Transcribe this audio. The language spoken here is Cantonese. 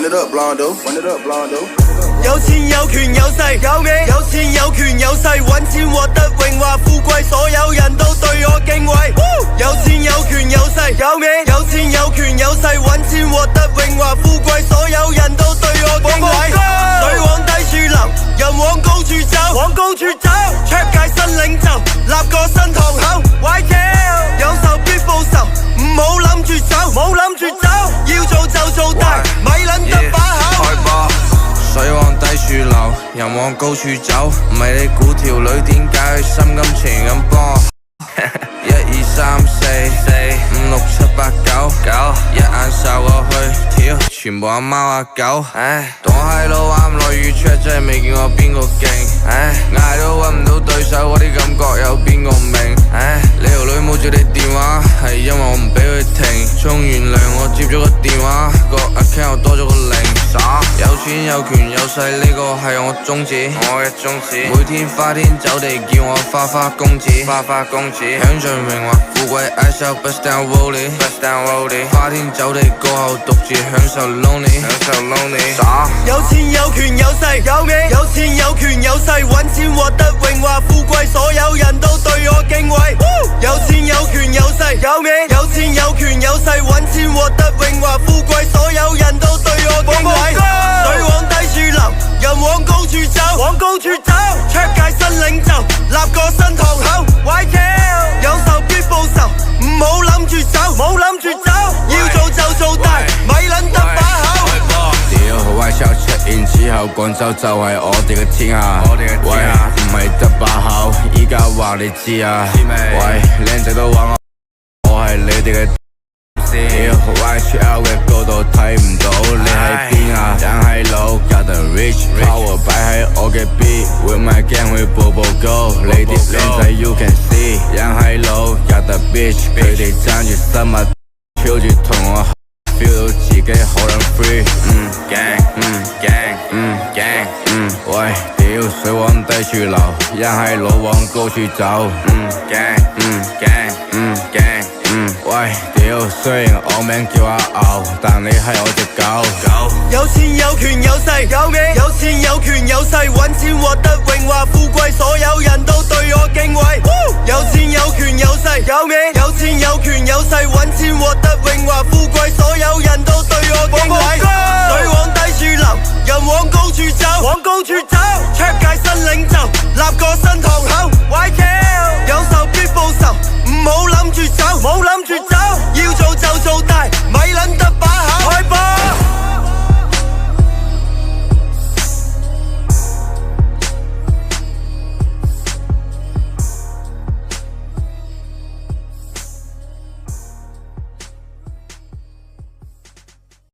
Run it up, Blondo. Run it up, Blondo. 有錢有權有勢，有咩？有錢有權有勢，揾錢獲得榮華富貴，所有人都對我敬畏。有錢有權有勢，有咩？有錢有權有勢，揾錢獲得榮華富貴，所有人都對我敬畏。水往低處流，人往高處走，往高處走。trap 界新領袖，立個新堂口。YK 有仇必報仇，唔好諗住走，冇諗住走，要做就做大，咪撚得把口。開波。水往低處流，人往高處走，唔係你估條女點解佢心甘情願咁幫1 2 3 4 5 6 7 8 9 一眼掃過去，跳全部阿貓阿狗。當閪佬啱落雨出，真係未見過邊個勁。嗌都揾唔到對手，嗰啲感覺有邊個明？你條女冇接你電話，係因為我唔俾佢停。沖完涼我接咗個電話，個 account 又多咗個零。有錢有權有勢，呢個係我宗旨，我嘅宗旨。每天花天酒地，叫我花花公子，花花公子。享盡榮華富貴 ，I shall bust down rolling， bust down rolling。花天酒地過後，獨自享受 lonely， 享受 lonely。有錢有權有勢，有咩？有錢有權有勢，揾錢獲得榮華富貴，所有人都對我敬畏。有錢有權有勢，有咩？有錢有權有勢，揾錢獲得榮華富貴，所有人都對我敬畏。水往低處流，人往高處走，往高處走。trap 界新領袖，立個新堂口。YK 有仇必報仇，唔好諗住走，冇諗住走，要做就做大，咪撚得把口。屌，Y 超出現之後，廣州就係我哋嘅天下。喂，唔係得把口，依家話你知啊？喂，靚仔都話我係你哋嘅。屌，Y 出 out 嘅高度睇唔到，你喺邊啊？人係老 ，got the rich power 擺喺我嘅 beat，with my gang 會步步高。你啲靚仔 you can see， 人係老 ，got the bitch， 佢哋爭住生物，跳住同我 feel 到自己好撚 free。gang，喂，屌，水往低處流，人係老往高處走。gang，喂，屌，雖然我名叫阿牛，但你係我隻狗。有錢有權有勢，有咩？有錢有權有勢，揾錢獲得榮華富貴，所有人都對我敬畏。有錢有權有勢，有咩？有錢有權有勢，揾錢獲得榮華富貴，所有人都對我敬畏。